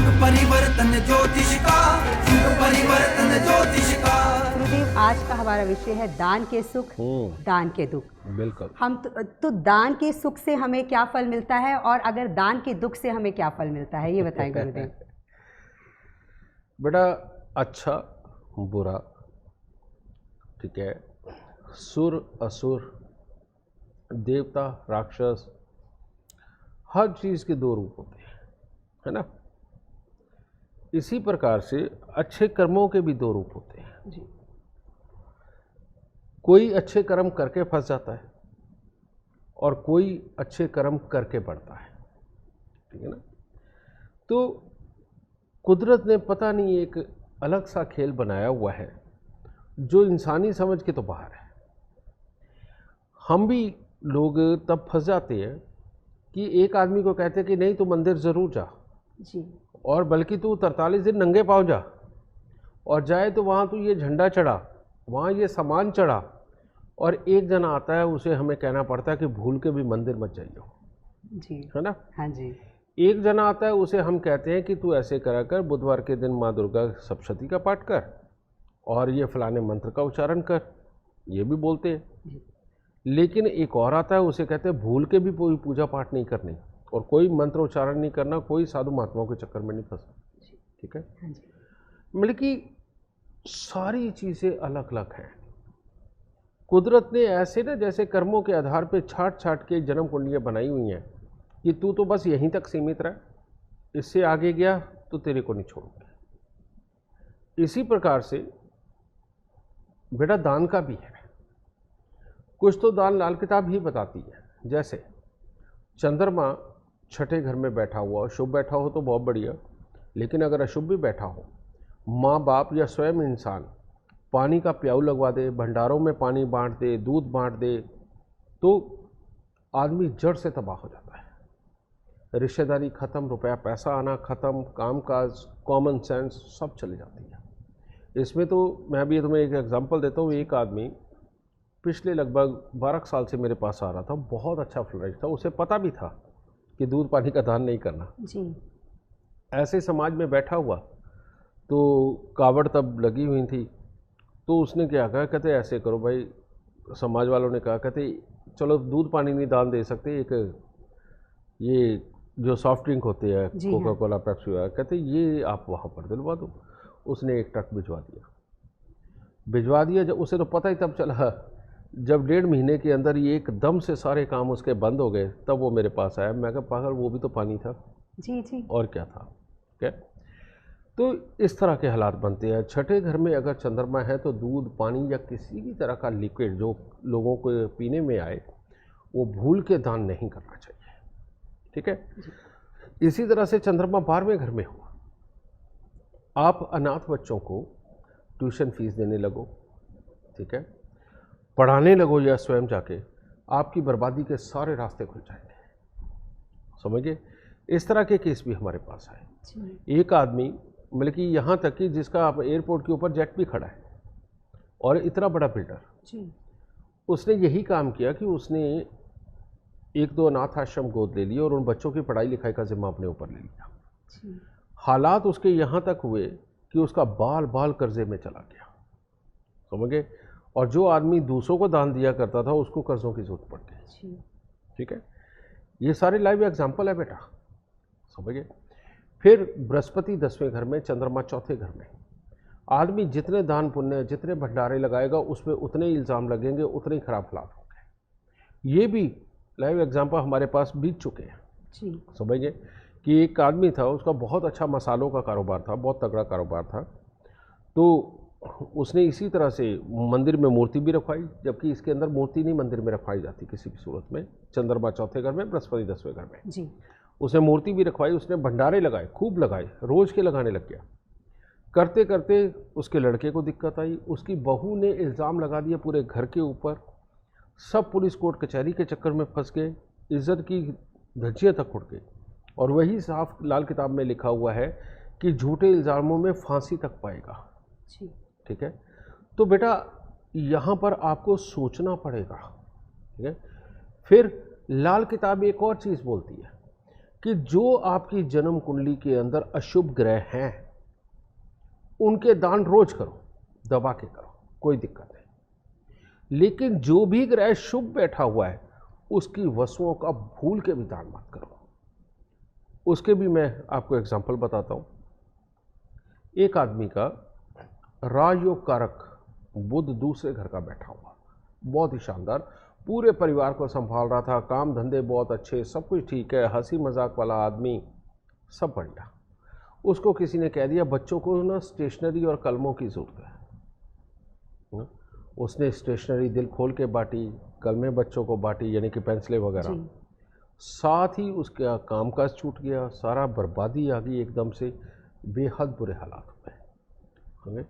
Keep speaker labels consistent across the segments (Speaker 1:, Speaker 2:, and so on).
Speaker 1: परिवर्तन ज्योतिष का, युग परिवर्तन ज्योतिष का।
Speaker 2: गुरुदेव, आज का हमारा विषय है दान के सुख, दान के दुख।
Speaker 3: बिल्कुल।
Speaker 2: हम तो दान के सुख से हमें क्या फल मिलता है और अगर दान के दुख से हमें क्या फल मिलता है, ये बताएं गुरुदेव।
Speaker 3: बेटा, अच्छा बुरा, ठीक है, सुर असुर, देवता राक्षस, हर चीज़ के दो रूप होते हैं, है ना। इसी प्रकार से अच्छे कर्मों के भी दो रूप होते हैं
Speaker 2: जी।
Speaker 3: कोई अच्छे कर्म करके फंस जाता है और कोई अच्छे कर्म करके बढ़ता है, ठीक है ना। तो कुदरत ने पता नहीं एक अलग सा खेल बनाया हुआ है जो इंसानी समझ के तो बाहर है। हम भी लोग तब फंस जाते हैं कि एक आदमी को कहते हैं कि नहीं तू मंदिर ज़रूर जा
Speaker 2: जी,
Speaker 3: और बल्कि तू 43 दिन नंगे पाँव जा, और जाए तो वहाँ तू ये झंडा चढ़ा, वहाँ ये सामान चढ़ा, और एक जना आता है उसे हमें कहना पड़ता है कि भूल के भी मंदिर मत जाइयो,
Speaker 2: जी,
Speaker 3: है ना।
Speaker 2: हाँ जी,
Speaker 3: एक जना आता है उसे हम कहते हैं कि तू ऐसे करा कर, बुधवार के दिन माँ दुर्गा सप्तशती का पाठ कर और ये फलाने मंत्र का उच्चारण कर, ये भी बोलते हैं। लेकिन एक और आता है उसे कहते हैं भूल के भी कोई पूजा पाठ नहीं करनी और कोई मंत्र उच्चारण नहीं करना, कोई साधु महात्माओं के चक्कर में नहीं फंसना, ठीक है।
Speaker 2: हाँ जी,
Speaker 3: मतलब कि सारी चीज़ें अलग अलग हैं। कुदरत ने ऐसे ना जैसे कर्मों के आधार पे छाट छाट के जन्म कुंडलियाँ बनाई हुई हैं कि तू तो बस यहीं तक सीमित रह, इससे आगे गया तो तेरे को नहीं छोड़ूंगा। इसी प्रकार से बेटा दान का भी है। कुछ तो दान लाल किताब ही बताती है, जैसे चंद्रमा छठे घर में बैठा हुआ, शुभ बैठा हो तो बहुत बढ़िया, लेकिन अगर अशुभ भी बैठा हो, माँ बाप या स्वयं इंसान पानी का प्याऊ लगवा दे, भंडारों में पानी बांट दे, दूध बांट दे, तो आदमी जड़ से तबाह हो जाता है। रिश्तेदारी खत्म, रुपया पैसा आना खत्म, कामकाज, कॉमन सेंस सब चली जाती है। इसमें तो मैं भी तुम्हें एक एग्जांपल देता हूँ। एक आदमी पिछले लगभग 12 साल से मेरे पास आ रहा था, बहुत अच्छा फ्लरिश था, उसे पता भी था कि दूध पानी का दान नहीं करना।
Speaker 2: जी,
Speaker 3: ऐसे समाज में बैठा हुआ, तो कावड़ तब लगी हुई थी, तो उसने क्या कहा, कहते ऐसे करो भाई, समाज वालों ने कहा, कहते चलो दूध पानी नहीं दान दे सकते, एक ये जो सॉफ्ट ड्रिंक होते हैं कोका कोला पेप्सी वगैरह, कहते ये आप वहाँ पर दिलवा दो। उसने एक ट्रक भिजवा दिया। जब उसे तो पता ही तब चला जब 1.5 महीने के अंदर ये एकदम से सारे काम उसके बंद हो गए, तब वो मेरे पास आया। मैं कहा पागल, वो भी तो पानी था।
Speaker 2: जी, जी,
Speaker 3: और क्या था, क्या। तो इस तरह के हालात बनते हैं। छठे घर में अगर चंद्रमा है तो दूध पानी या किसी भी तरह का लिक्विड जो लोगों को पीने में आए, वो भूल के दान नहीं करना चाहिए, ठीक है। इसी तरह से चंद्रमा 12वें घर में हो, आप अनाथ बच्चों को ट्यूशन फीस देने लगो, ठीक है, पढ़ाने लगो या स्वयं जाके, आपकी बर्बादी के सारे रास्ते खुल जाएंगे, समझिए। इस तरह के केस भी हमारे पास आए। एक आदमी मतलब कि यहाँ तक कि जिसका आप एयरपोर्ट के ऊपर जेट भी खड़ा है और इतना बड़ा बिल्डर, उसने यही काम किया कि उसने 1-2 अनाथ आश्रम गोद ले लिए और उन बच्चों की पढ़ाई लिखाई का जिम्मा अपने ऊपर ले लिया। हालात उसके यहाँ तक हुए कि उसका बाल बाल कर्जे में चला गया, समझ गए। और जो आदमी दूसरों को दान दिया करता था उसको कर्जों की जरूरत पड़ गई, ठीक है। ये सारे लाइव एग्जाम्पल है बेटा, समझ गए। फिर बृहस्पति 10वें घर में, चंद्रमा चौथे घर में। आदमी जितने दान पुण्य, जितने भंडारे लगाएगा, उसमें उतने ही इल्ज़ाम लगेंगे, उतने ही खराब हालात होंगे। ये भी लाइव एग्जाम्पल हमारे पास बीत चुके हैं, समझिए। कि एक आदमी था, उसका बहुत अच्छा मसालों का कारोबार था, बहुत तगड़ा कारोबार था। तो उसने इसी तरह से मंदिर में मूर्ति भी रखवाई, जबकि इसके अंदर मूर्ति नहीं मंदिर में रखवाई जाती किसी भी सूरत में। चंद्रमा चौथे घर में, बृहस्पति 10वें घर में
Speaker 2: जी।
Speaker 3: उसने मूर्ति भी रखवाई, उसने भंडारे लगाए, खूब लगाए, रोज़ के लगाने लग गया। करते करते उसके लड़के को दिक्कत आई, उसकी बहू ने इल्ज़ाम लगा दिया पूरे घर के ऊपर, सब पुलिस कोर्ट कचहरी के चक्कर में फंस गए, इज्जत की धज्जियाँ तक उड़ गई। और वही साफ लाल किताब में लिखा हुआ है कि झूठे इल्ज़ामों में फांसी तक पाएगा, ठीक है। तो बेटा यहाँ पर आपको सोचना पड़ेगा, ठीक है। फिर लाल किताब एक और चीज़ बोलती है कि जो आपकी जन्म कुंडली के अंदर अशुभ ग्रह हैं उनके दान रोज करो, दबा के करो, कोई दिक्कत नहीं। लेकिन जो भी ग्रह शुभ बैठा हुआ है उसकी वस्तुओं का भूल के भी दान मत करो। उसके भी मैं आपको एग्जांपल बताता हूं। एक आदमी का राजयोग कारक बुध दूसरे घर का बैठा हुआ, बहुत ही शानदार, पूरे परिवार को संभाल रहा था, काम धंधे बहुत अच्छे, सब कुछ ठीक है, हंसी मजाक वाला आदमी, सब बढ़िया। उसको किसी ने कह दिया बच्चों को ना स्टेशनरी और कलमों की ज़रूरत है। उसने स्टेशनरी दिल खोल के बांटी, कलमें बच्चों को बांटी, यानी कि पेंसिलें वगैरह। साथ ही उसका कामकाज छूट गया, सारा बर्बादी आ गई एकदम से, बेहद बुरे हालात हुए।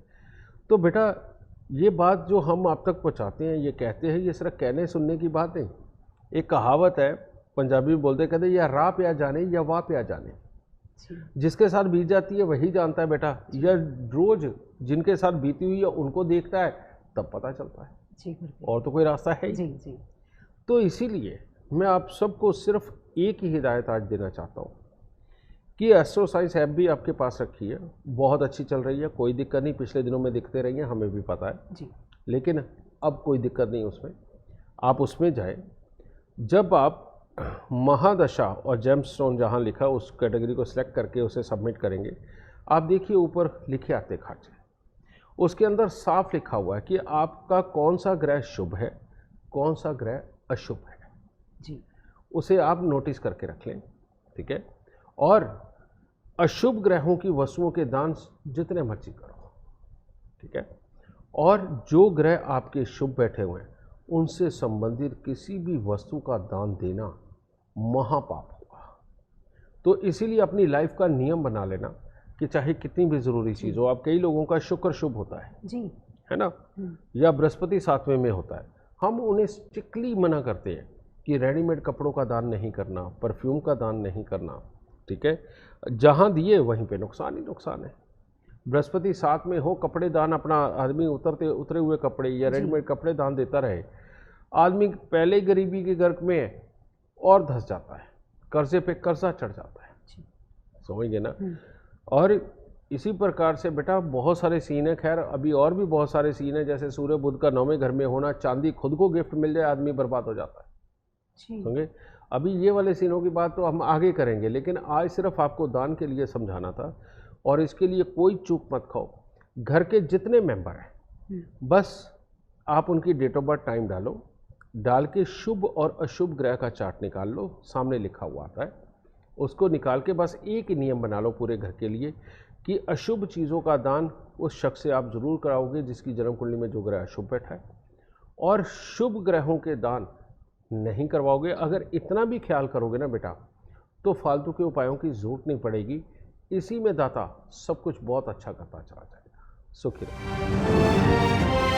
Speaker 3: तो बेटा ये बात जो हम आप तक पहुंचाते हैं, ये कहते हैं, ये सिर्फ कहने सुनने की बात नहीं। एक कहावत है, पंजाबी बोलते कहते या राह पे आ जाने या वाह पे आ जाने। जिसके साथ बीत जाती है वही जानता है बेटा, या रोज जिनके साथ बीती हुई है उनको देखता है तब पता चलता है, और तो कोई रास्ता है ही।
Speaker 2: जी।
Speaker 3: तो इसीलिए मैं आप सबको सिर्फ एक ही हिदायत आज देना चाहता हूँ कि एस्ट्रो साइंस ऐप भी आपके पास रखी है, बहुत अच्छी चल रही है, कोई दिक्कत नहीं। पिछले दिनों में दिखते रही है, हमें भी पता है
Speaker 2: जी।
Speaker 3: लेकिन अब कोई दिक्कत नहीं उसमें। आप उसमें जाए, जब आप महादशा और जेमस्टोन जहाँ लिखा उस कैटेगरी को सिलेक्ट करके उसे सबमिट करेंगे, आप देखिए ऊपर लिखे आते खाचे, उसके अंदर साफ लिखा हुआ है कि आपका कौन सा ग्रह शुभ है, कौन सा ग्रह अशुभ है
Speaker 2: जी।
Speaker 3: उसे आप नोटिस करके रख लें, ठीक है। और अशुभ ग्रहों की वस्तुओं के दान जितने मर्जी करो, ठीक है। और जो ग्रह आपके शुभ बैठे हुए हैं उनसे संबंधित किसी भी वस्तु का दान देना महापाप होगा। तो इसीलिए अपनी लाइफ का नियम बना लेना कि चाहे कितनी भी ज़रूरी चीज़ हो, अब कई लोगों का शुक्र शुभ होता है
Speaker 2: जी,
Speaker 3: है ना, या बृहस्पति 7वें में होता है, हम उन्हें स्ट्रिक्टली मना करते हैं कि रेडीमेड कपड़ों का दान नहीं करना, परफ्यूम का दान नहीं करना, ठीक है। जहाँ दिए वहीं पे नुकसान ही नुकसान है। बृहस्पति 7 में हो, कपड़े दान अपना आदमी उतरे हुए कपड़े या रेडीमेड कपड़े दान देता रहे, आदमी पहले गरीबी के गर्क में है और धंस जाता है, कर्जे पे कर्जा चढ़ जाता है, समझिए ना। और इसी प्रकार से बेटा बहुत सारे सीन है, खैर अभी और भी बहुत सारे सीन है, जैसे सूर्य बुध का 9वें घर में होना, चांदी खुद को गिफ्ट मिल जाए आदमी बर्बाद हो जाता है, समझे। अभी ये वाले सीनों की बात तो हम आगे करेंगे, लेकिन आज सिर्फ आपको दान के लिए समझाना था। और इसके लिए कोई चूक मत खाओ, घर के जितने मेंबर हैं बस आप उनकी डेट ऑफ बर्थ टाइम डालो, डाल के शुभ और अशुभ ग्रह का चार्ट निकाल लो, सामने लिखा हुआ आता है, उसको निकाल के बस एक ही नियम बना लो पूरे घर के लिए कि अशुभ चीज़ों का दान उस शख्स से आप जरूर कराओगे जिसकी जन्म कुंडली में जो ग्रह अशुभ बैठा है, और शुभ ग्रहों के दान नहीं करवाओगे। अगर इतना भी ख्याल करोगे ना बेटा तो फालतू के उपायों की जरूरत नहीं पड़ेगी, इसी में दाता सब कुछ बहुत अच्छा करता चला जाएगा। सुखी रहो।